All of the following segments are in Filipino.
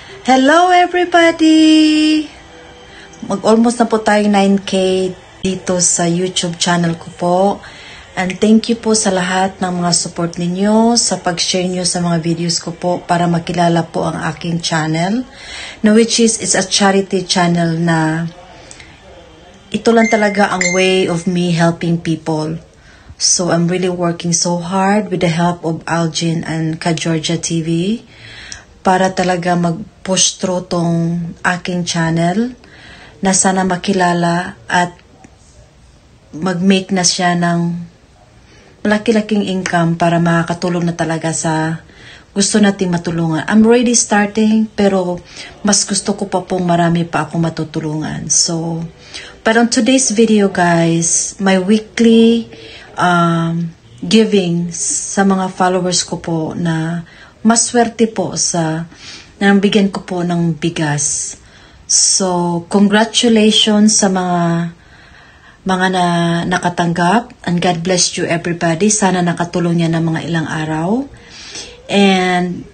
Hello everybody! Mag-almost na po tayo 9K dito sa YouTube channel ko po. And thank you po sa lahat ng mga support ninyo, sa pag-share nyo sa mga videos ko po para makilala po ang aking channel. Na which is, it's a charity channel na ito lang talaga ang way of me helping people. So I'm really working so hard with the help of Algin and Ka Georgia TV para talaga mag-push through tong aking channel na sana makilala at mag-make na siya ng malaki-laking income para makakatulong na talaga sa gusto nating matulungan. I'm already starting pero mas gusto ko pa pong marami pa akong matutulungan. So, but on today's video guys, my weekly giving sa mga followers ko po na maswerte po sa nabigyan ko po ng bigas. So, congratulations sa mga na nakatanggap and God bless you everybody. Sana nakatulong niya ng mga ilang araw. And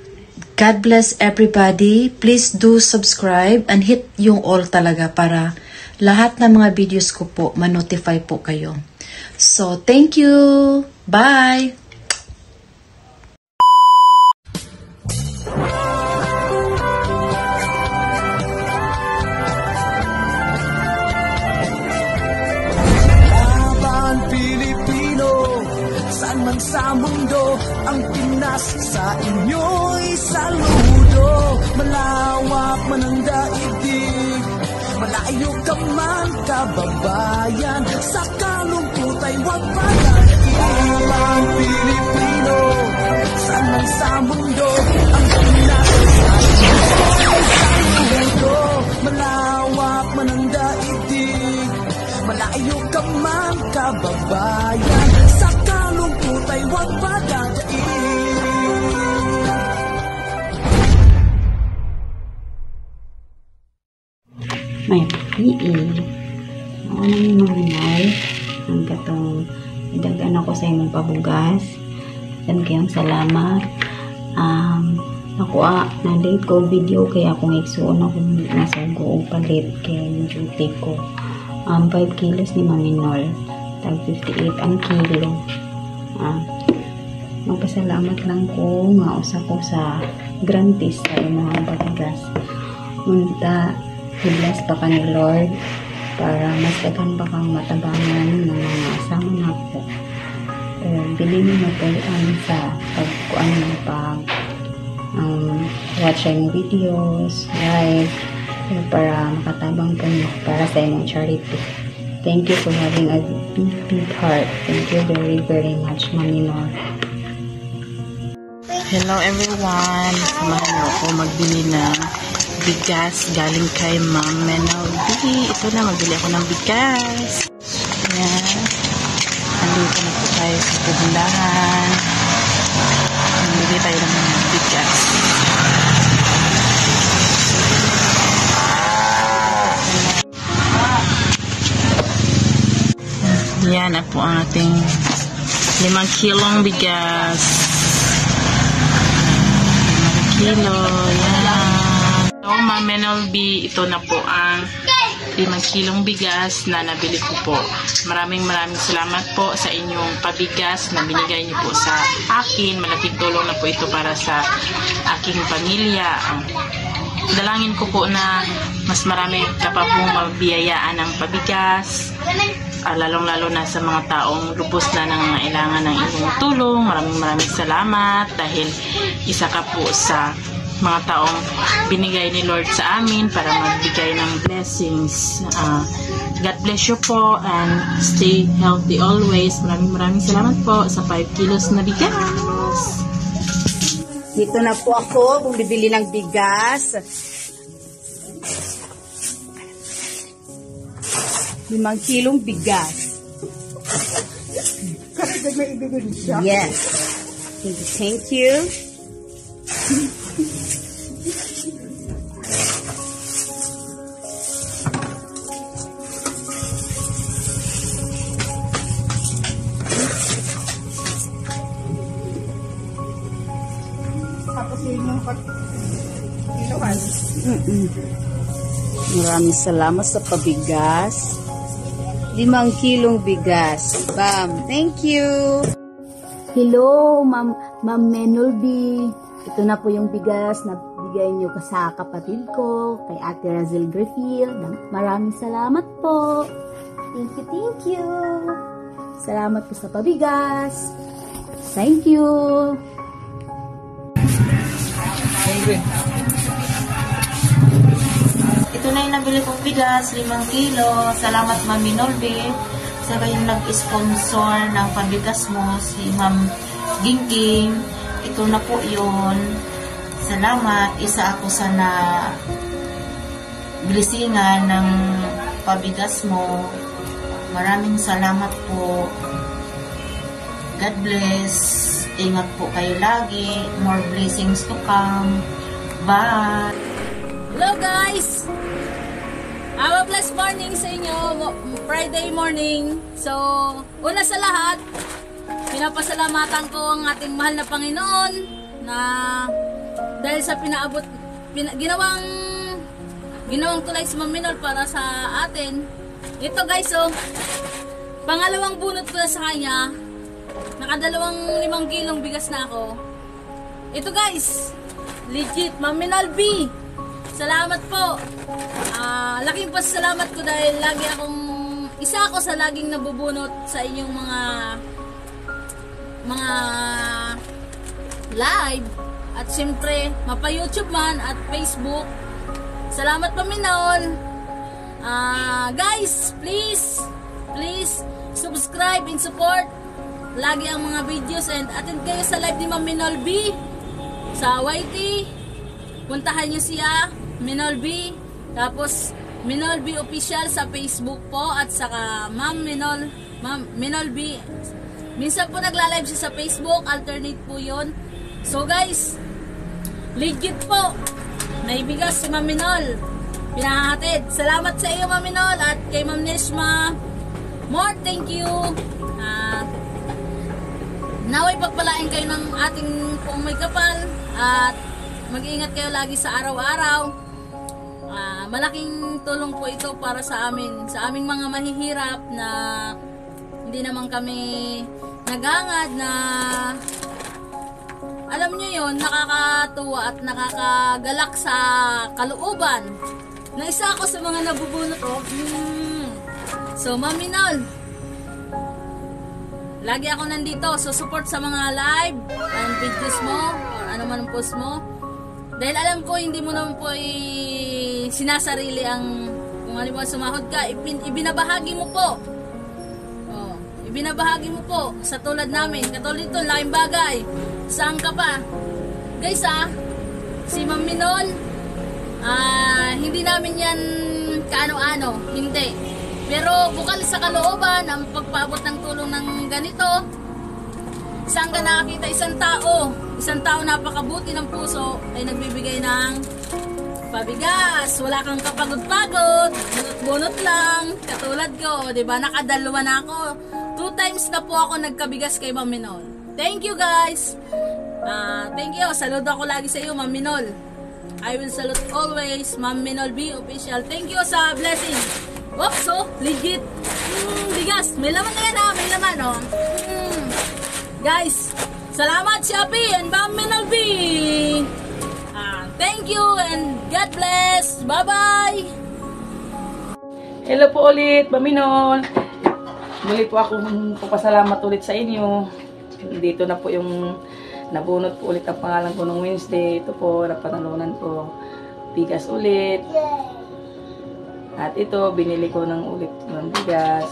God bless everybody. Please do subscribe and hit yung all talaga para lahat ng mga videos ko po ma-notify po kayo. So, thank you. Bye. Sa mundo, ang Pinas sa inyo'y saludo. Malawak man ang daigdig, malayo ka man kababayan, sa kalungkot ay huwag pagkakilang. Ang Pilipino, saan man sa mundo, ang Pinas sa inyo'y saludo. Malawak man ang daigdig, malayo ka man kababayan, sa kalungkot ay huwag padadaig. May PE. Ako na yung marinay. Ang katong idagan ako sa inyong pabugas. Dan kayong salamat. Nakuha na late ko video kaya akong igsuon ako nasa go palit kay duty ko. 5 kilos ni Maminol. Tag 58 ang kilo. Magpasalamat lang ko nga usa ko sa grantis sa mga batigas. Unta i-bless pa ka ni Lord para mas daghan pa kang matabangan ng mga asama na po. Bilhin mo po sa pagkuan ng watch yung videos, live, para makatabang po para sa inyong charity. Thank you for having a big heart. Thank you very, very much, Mami Nor. Hello everyone. Samahan niyo ako magbili ng bigas galing kay Ma'am Menaldi. Ito na, magbili ako ng bigas. Ayan. Nandito na po tayo sa pupundahan. Magbili tayo ng bigas. Yan na po ang ating 5 kilong bigas. 5 kilo. Yan. So, Ma'am Menaldi, ito na po ang 5 kilong bigas na nabili ko po. Maraming salamat po sa inyong pabigas na binigay niyo po sa akin. Malaking tulong na po ito para sa aking pamilya. Dalangin ko po na mas marami ka pa pong mabiyayaan ng pabigas. Lalong-lalo na sa mga taong lubos na nangangailangan ng inyong tulong. Maraming salamat dahil isa ka po sa mga taong binigay ni Lord sa amin para magbigay ng blessings. God bless you po and stay healthy always. Maraming salamat po sa 5 kilos na bigas. Dito na po ako bumibili ng bigas. 5 kilong bigas. Yes. Thank you. Tapos yun yung Maraming salamat sa pabigas. 5 kilong bigas. Bam. Thank you. Hello, Ma'am Menolby. Ito na po yung bigas na bigay niyo sa kapatid ko, kay Ate Razel Griffith. Maraming salamat po. Thank you, thank you. Salamat po sa pabigas. Thank you. Ito na yung nabili kong bigas, 5 kilo. Salamat, Ma'am Minolbe. Sa kayong nag-sponsor ng pabigas mo, si Ma'am Gingging. Ito na po yun. Salamat. Isa ako sa na blessingan ng pabigas mo. Maraming salamat po. God bless. Ingat po kayo lagi. More blessings to come. Bye! Hello guys! Have a blessed morning sa inyo. Friday morning. So, una sa lahat, pinapasalamatan ko ang ating mahal na Panginoon na dahil sa ginawang tulay si Ma'am Minol para sa atin. Ito guys, so, pangalawang bunot ko na sa kanya. Nakadalawang 5 kilong bigas na ako. Ito guys, legit, Ma'am Minol B. Salamat po. Laking pasalamat ko dahil isa ako sa laging nabubunot sa inyong mga live. At siyempre, mapa-YouTube man at Facebook. Salamat Ma'am Minol. Guys, please subscribe and support lagi ang mga videos and attend kayo sa live ni Ma'am Minol B sa YT. Puntahan nyo siya, Minol B. Tapos Minol B official sa Facebook po at saka Ma'am Minol B. Minsan po nagla-live siya sa Facebook, alternate po yun. So guys, legit po. May bigas si Ma'am Minol. Pinahatid. Salamat sa iyo Ma'am Minol at kay Ma'am Neshma. More thank you. Naway pagpalain kayo ng ating pong may kapal at mag-iingat kayo lagi sa araw-araw. Malaking tulong po ito para sa aming mga mahihirap na hindi naman kami nagangad na alam nyo yun, nakakatuwa at nakakagalak sa kalooban na isa ako sa mga nabubunot ko. So Ma'am Minol, lagi ako nandito, so support sa mga live and videos mo or ano man ang post mo. Dahil alam ko hindi mo naman po sinasarili ang kung halimbawa sumahod ka, ibinabahagi mo po. Ibinabahagi mo po sa tulad namin. Katulad ito, laking bagay. Saan ka pa? Guys si Ma'am Minol, hindi namin yan kaano-ano, hindi. Pero bukal sa kalooban, ang pagpaabot ng tulong ng ganito, saan ka nakakita isang tao napakabuti ng puso ay nagbibigay ng pabigas. Wala kang kapagod-pagod, bunot-bunot lang, katulad ko, diba? Nakadalawa na ako. 2 times na po ako nagkabigas kay Ma'am Minol. Thank you guys. Thank you. Saludo ako lagi sa iyo Ma'am Minol. I will salute always Ma'am Minol B official. Thank you sa blessing. Oops, so legit. Bigas. May laman na yan may laman Guys, salamat Shopee and Ma'am Minol B. Thank you and God bless. Bye-bye. Hello po ulit, Ma'am Minol. Muli po akong papasalamat ulit sa inyo. Dito na po yung nabunot po ulit ang pangalan ko nung Wednesday. Ito po, napanalunan ko bigas ulit. At ito, binili ko ng ulit ng bigas.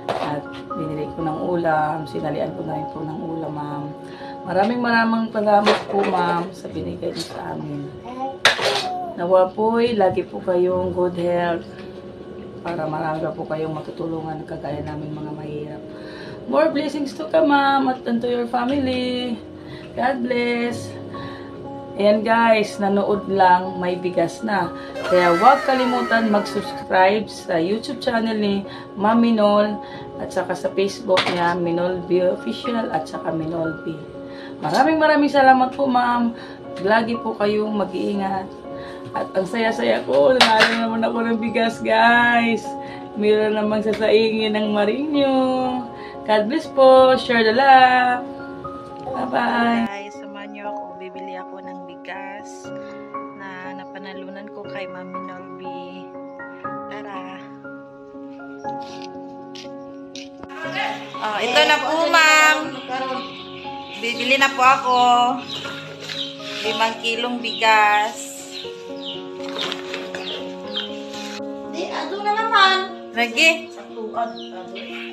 At binili ko ng ulam. Sinalian ko na rin po ng ulam, ma'am. Maraming salamat po, ma'am, sa binigay niyo sa amin. Nawa po'y lagi po kayong good health para marami po kayong matutulungan kagaya namin mga mahirap. More blessings to come, ma'am, at to your family. God bless. Ayan guys, nanood lang, may bigas na. Kaya huwag kalimutan mag-subscribe sa YouTube channel ni Ma'am Minol at saka sa Facebook niya, Minol B Official at saka Minol B. Maraming salamat po, ma'am. Lagi po kayong mag-iingat. At ang saya-saya ko, nanalo naman ako ng bigas, guys. Meron namang sasaingin ng Marinyo. God bless po. Share the love. Bye-bye. Guys, samahan niyo ako. Bibili ako ng bigas na napanalunan ko kay Mami Nolby. Tara. Oh, ito na po, ma'am. Bibili na po ako. 5 kilong bigas. Di, ado na naman. Lagi.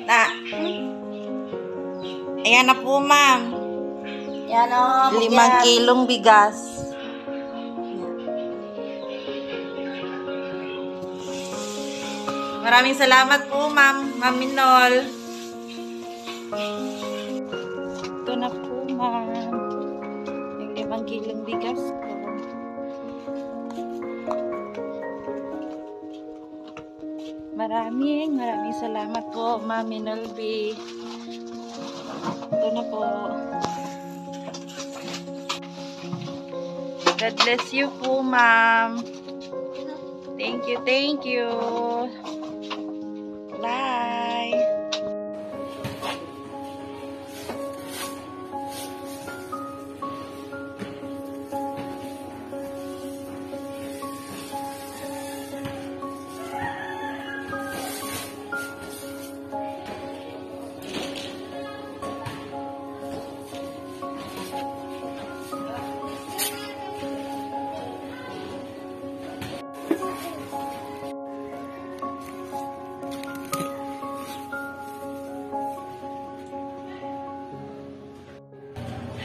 Na. Ayan na po, ma'am. Yan o. 5 kilong bigas. Maraming salamat po, ma'am. Ma'am Minol. Ito na po, ma'am. Yung 5 kilong bigas ko. Maraming salamat po, Ma'am Minolby. Ito na po. God bless you po, ma'am. Thank you, thank you. Bye.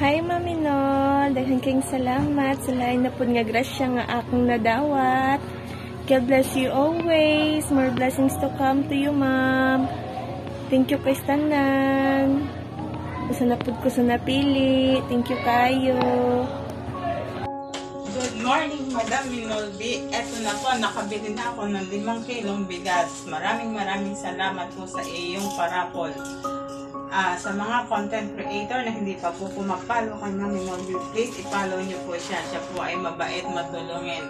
Hi, Mami Nol. Daghang kayong salamat sa lain na po nga grasya nga akong nadawat. God bless you always. More blessings to come to you, Ma'am. Thank you kay Stanan. Usa na pud ko sa napili. Thank you kayo. Good morning, Madam Minolby. Eto na po, nakabili na ako ng 5 kilong bigas. Maraming salamat po sa iyong parapol. Sa mga content creator na hindi pa po pumapalo kay Ma'am Minolby, please i-follow nyo po siya. Siya po ay mabait, matulungin.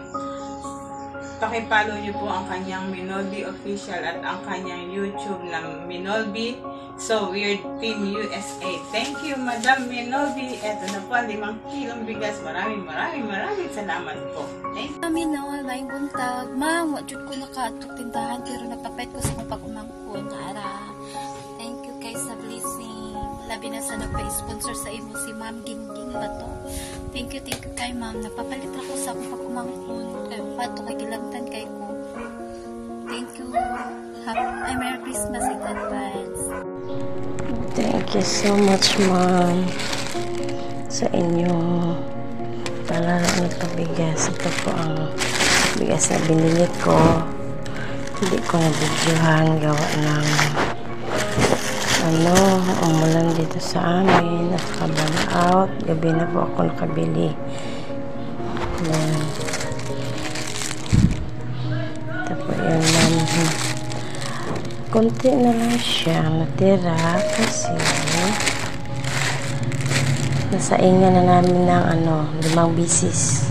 Pakipollow nyo po ang kanyang Minolby Official at ang kanyang YouTube na Minolby So Weird Team USA. Thank you, Madam Minolby. Eto na po, 5 kilong bigas. Maraming salamat po. Thank you. Mami Nol, maing buntag. Ma'am, wajud ko nakaatok tindahan pero napapait ko sa kong pag-umangkon. Ara, thank you kay sa blessing. Labi na sa nagpa-sponsor sa imo si Ma'am Gingging Bato. Thank you kay Ma'am. Napapalit ako sa akong pag-umangkon. Kayo pato kay gilangtan kay ko. Thank you. Happy Merry Christmas in advance. Thank you so much, Ma'am, sa inyong palaro ng pabigas. Ito po ang bigas na binili ko. Hindi ko na-videohan gawa ng umulan dito sa amin at burn out. Gabi na po ako nakabili. Ayan. Ito po yun, Ma'am. Konti na lang siya natira kasi nasaingan na namin ng 5 bisis.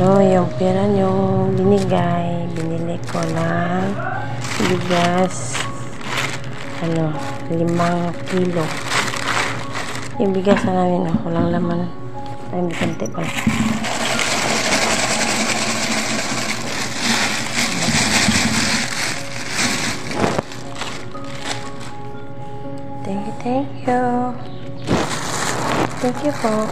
Yung pera nyo binigay, binili ko ng bigas 5 kilo. Yung bigas na namin walang laman, ay may konti pala. Thank you po.